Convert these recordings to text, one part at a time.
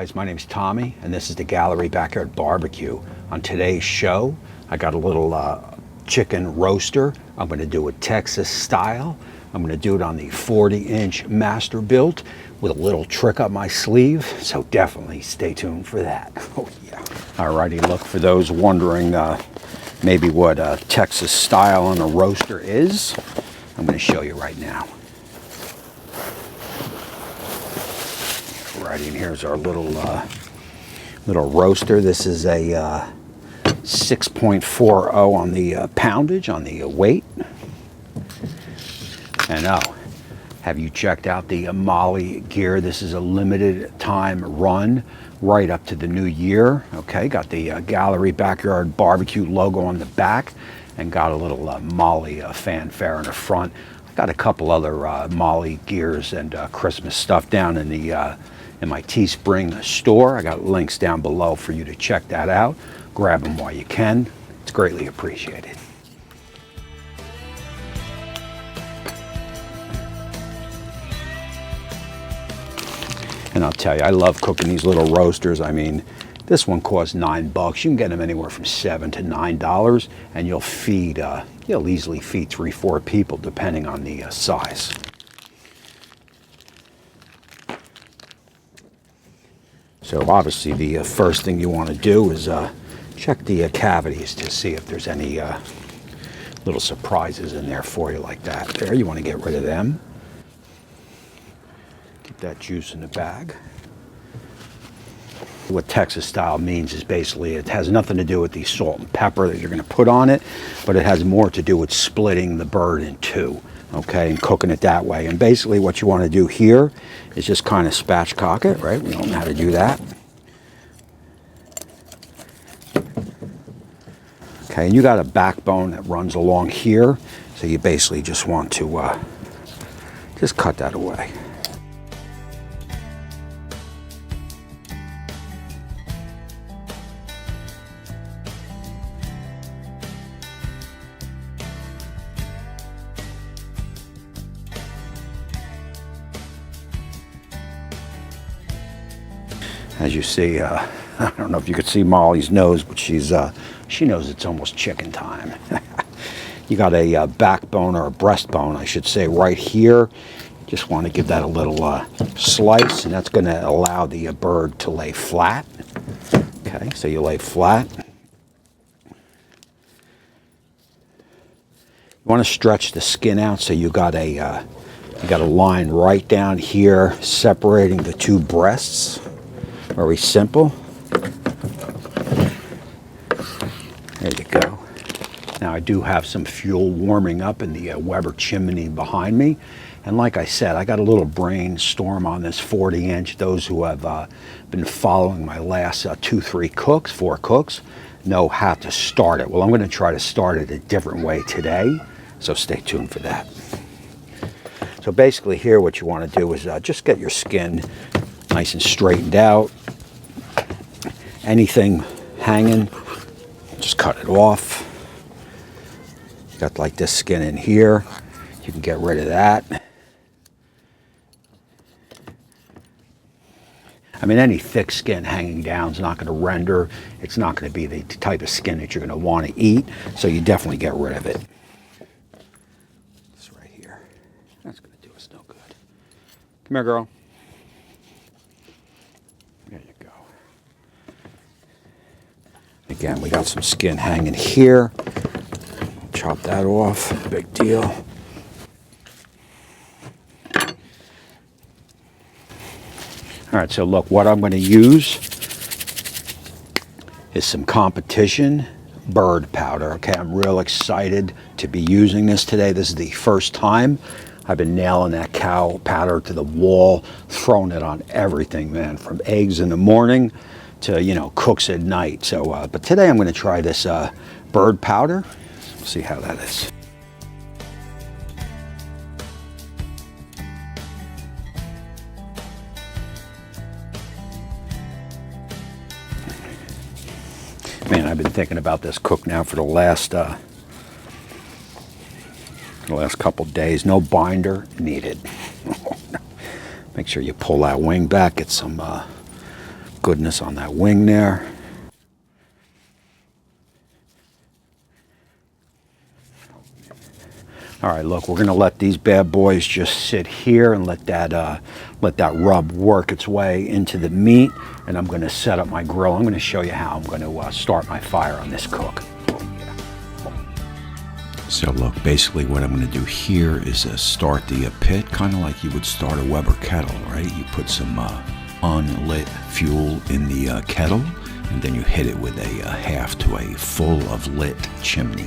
guys, my name's Tommy and this is the Gallery Backyard Barbecue. On today's show, I got a little chicken roaster. I'm going to do it Texas style. I'm going to do it on the 40-inch Masterbuilt with a little trick up my sleeve, so definitely stay tuned for that. Oh yeah. Alrighty, look, for those wondering maybe what Texas style on a roaster is, I'm going to show you right now. Right in here's our little roaster. This is a 6.40 on the poundage, on the weight. And have you checked out the Molly gear? This is a limited time run right up to the new year. Okay, got the Gallery Backyard Barbecue logo on the back and got a little Molly fanfare in the front. I got a couple other Molly gears and Christmas stuff down in the in my Teespring store. I got links down below for you to check that out. Grab them while you can. It's greatly appreciated. And I'll tell you, I love cooking these little roasters. I mean, this one costs $9. You can get them anywhere from $7 to $9, and you'll feed, you'll easily feed 3-4 people depending on the size. So obviously the first thing you want to do is check the cavities to see if there's any little surprises in there for you like that. There, you want to get rid of them. Keep that juice in the bag. What Texas style means is basically it has nothing to do with the salt and pepper that you're going to put on it, but it has more to do with splitting the bird in two, okay, and cooking it that way. And basically what you want to do here is just kind of spatchcock it, right? We don't know how to do that. Okay, and you got a backbone that runs along here, so you basically just want to just cut that away. As you see, I don't know if you could see Molly's nose, but she knows it's almost chicken time. You got a backbone, or a breastbone, I should say, right here. Just want to give that a little slice, and that's going to allow the bird to lay flat. Okay, so you lay flat. You want to stretch the skin out, so you got a line right down here separating the two breasts. Very simple. There you go. Now I do have some fuel warming up in the Weber chimney behind me. And like I said, I got a little brainstorm on this 40-inch. Those who have been following my last 4 cooks, know how to start it. Well, I'm going to try to start it a different way today, so stay tuned for that. So basically here what you want to do is just get your skin nice and straightened out. Anything hanging, just cut it off. You got like this skin in here, you can get rid of that. I mean, any thick skin hanging down is not going to render. It's not going to be the type of skin that you're going to want to eat, so you definitely get rid of it. This right here, that's going to do us no good. Come here, girl. There you go. Again, we got some skin hanging here. Chop that off, big deal. All right, so look, what I'm going to use is some competition bird powder. Okay, I'm real excited to be using this today. This is the first time I've been nailing that cow powder to the wall, throwing it on everything, man, from eggs in the morning to, you know, cooks at night. So, but today I'm going to try this bird powder. We'll see how that is. Man, I've been thinking about this cook now for the last couple days. No binder needed. Make sure you pull that wing back, get some goodness on that wing there. All right, look, we're gonna let these bad boys just sit here and let that rub work its way into the meat, and I'm gonna set up my grill. I'm gonna show you how I'm gonna start my fire on this cook. So look, basically what I'm gonna do here is start the pit, kind of like you would start a Weber kettle, right? You put some unlit fuel in the kettle, and then you hit it with a half to a full of lit chimney.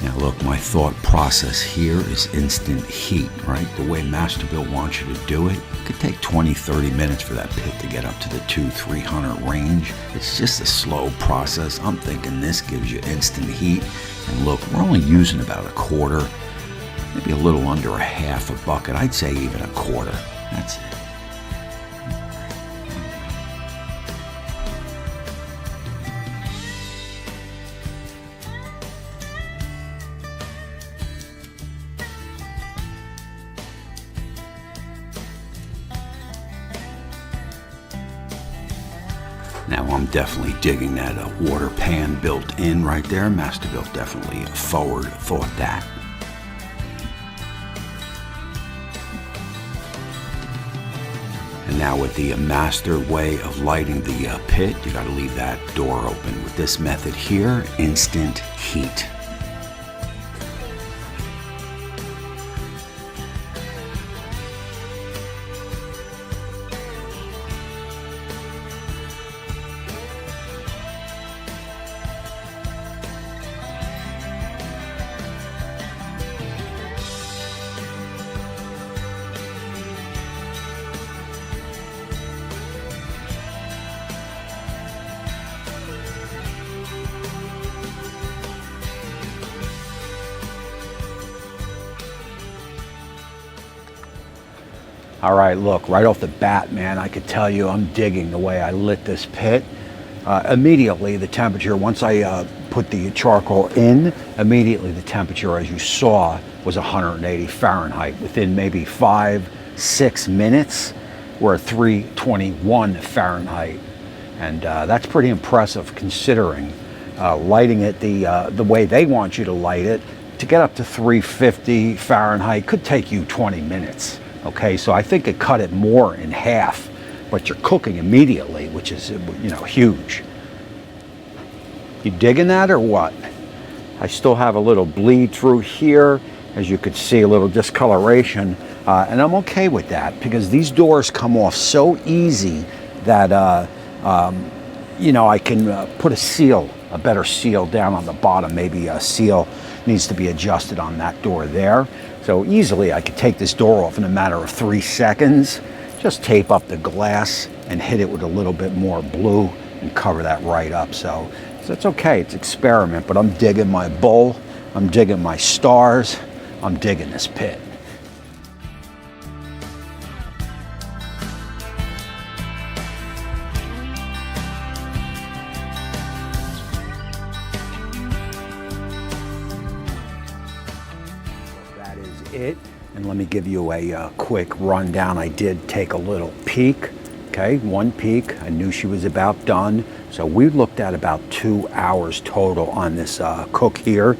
Now look, my thought process here is instant heat, right? The way Masterbuilt wants you to do it, it could take 20-30 minutes for that pit to get up to the 200-300 range. It's just a slow process. I'm thinking this gives you instant heat. And look, we're only using about a quarter, maybe a little under a half a bucket. I'd say even a quarter. That's it. Now I'm definitely digging that water pan built in right there. Masterbuilt definitely forward thought that. And now with the master way of lighting the pit, you got to leave that door open. With this method here, instant heat. All right, look, right off the bat, man, I could tell you I'm digging the way I lit this pit. Immediately, the temperature, once I put the charcoal in, immediately the temperature, as you saw, was 180 Fahrenheit. Within maybe 5-6 minutes, we're at 321 Fahrenheit. And that's pretty impressive considering lighting it the way they want you to light it. To get up to 350 Fahrenheit could take you 20 minutes. Okay, so I think it cut it more in half, but you're cooking immediately, which is, you know, huge. You digging that or what? I still have a little bleed through here, as you could see, a little discoloration, and I'm okay with that because these doors come off so easy that, you know, I can put a better seal down on the bottom. Maybe a seal needs to be adjusted on that door there. So easily I could take this door off in a matter of 3 seconds, just tape up the glass and hit it with a little bit more blue and cover that right up. So it's okay, it's experiment, but I'm digging my bowl, I'm digging my stars, I'm digging this pit. It, and let me give you a quick rundown. I did take a little peek, okay, one peek. I knew she was about done. So we looked at about 2 hours total on this cook here.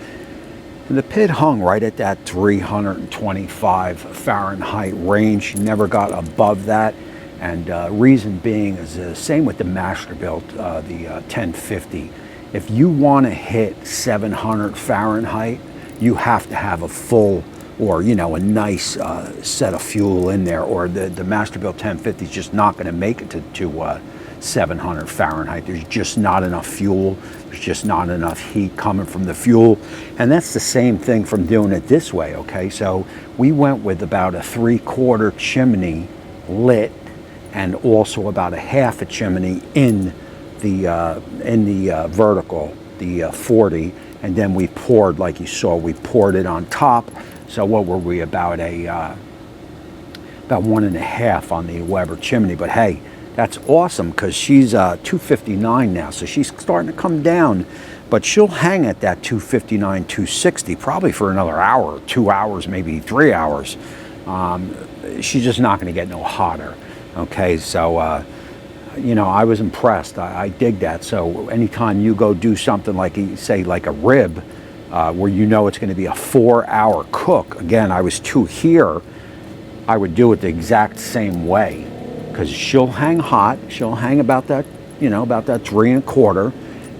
And the pit hung right at that 325 Fahrenheit range. Never got above that. And reason being is the same with the Masterbuilt, the 1050. If you want to hit 700 Fahrenheit, you have to have a full, or, you know, a nice set of fuel in there, or the Masterbuilt 1050 is just not going to make it to 700 Fahrenheit. There's just not enough fuel. There's just not enough heat coming from the fuel. And that's the same thing from doing it this way, okay? So we went with about a 3/4 chimney lit and also about a half a chimney in the vertical, the 40. And then we poured, like you saw, we poured it on top. So what were we, about 1.5 on the Weber chimney? But hey, that's awesome because she's 259 now, so she's starting to come down. But she'll hang at that 259, 260 probably for another hour, 2 hours, maybe 3 hours. she's just not going to get no hotter. Okay, so you know, I was impressed. I dig that. So anytime you go do something like, say, like a rib, where you know it's going to be a 4-hour cook. Again, I was 2 here. I would do it the exact same way, because she'll hang hot. She'll hang about that, you know, about that 3 1/4,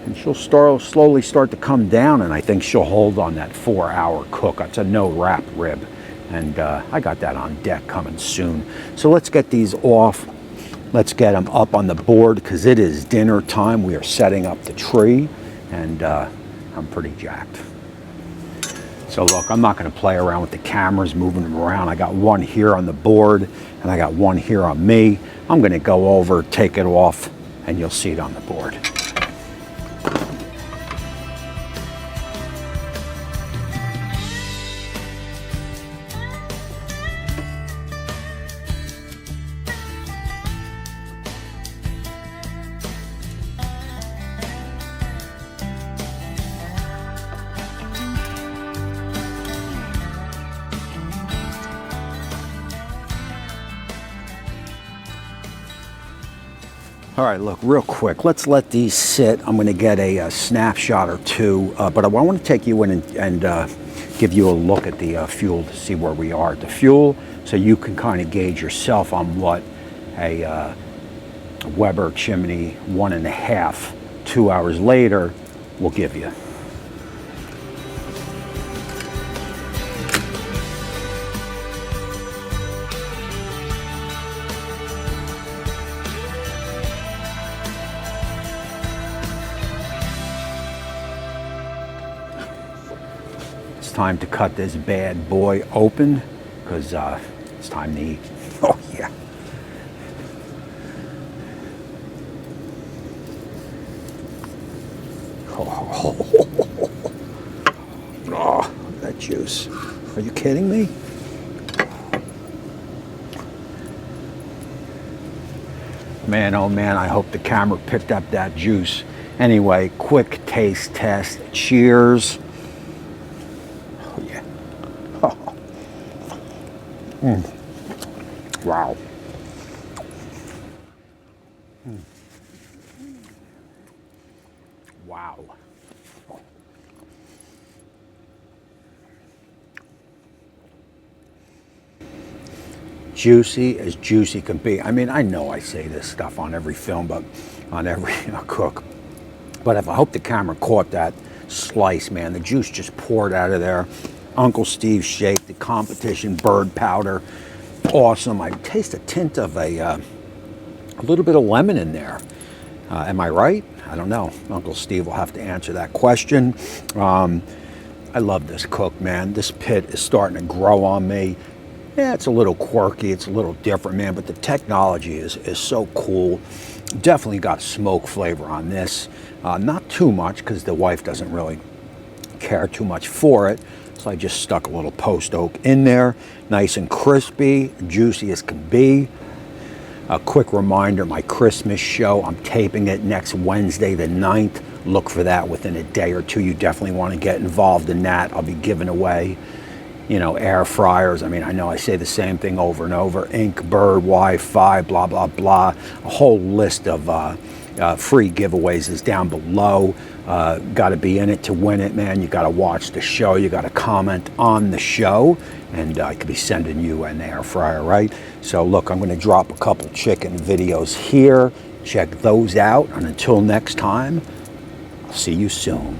and she'll slowly start to come down. And I think she'll hold on that 4-hour cook. It's a no wrap rib, and I got that on deck coming soon. So let's get these off. Let's get them up on the board, because it is dinner time. We are setting up the tree, and I'm pretty jacked. So look, I'm not going to play around with the cameras, moving them around. I got one here on the board, and I got one here on me. I'm going to go over, take it off, and you'll see it on the board. All right, look, real quick, let's let these sit. I'm going to get a snapshot or two, but I want to take you in and give you a look at the fuel to see where we are at the fuel, so you can kind of gauge yourself on what a Weber chimney 1.5, 2 hours later will give you. Time to cut this bad boy open, because it's time to eat. Oh yeah. Oh, that juice. Are you kidding me? Man, oh man, I hope the camera picked up that juice. Anyway, quick taste test. Cheers. Wow. Wow. Juicy as juicy can be. I mean, I know I say this stuff on every film, but on every cook. But I hope the camera caught that slice, man. The juice just poured out of there. Uncle Steve's shake, the competition bird powder, awesome. I taste a tint of a little bit of lemon in there. Am I right? I don't know. Uncle Steve will have to answer that question. I love this cook, man. This pit is starting to grow on me. Yeah, it's a little quirky, it's a little different, man, but the technology is so cool. Definitely got smoke flavor on this. Not too much, because the wife doesn't really care too much for it. So I just stuck a little post oak in there, nice and crispy, juicy as can be. A quick reminder, my Christmas show, I'm taping it next Wednesday the 9th. Look for that within a day or two. You definitely want to get involved in that. I'll be giving away, you know, air fryers. I mean, I know I say the same thing over and over. INKBIRD, Wi-Fi, blah, blah, blah. A whole list of free giveaways is down below. Got to be in it to win it, man. You got to watch the show. You got to comment on the show, and I could be sending you an air fryer, right? So look, I'm going to drop a couple chicken videos here. Check those out, and until next time, I'll see you soon.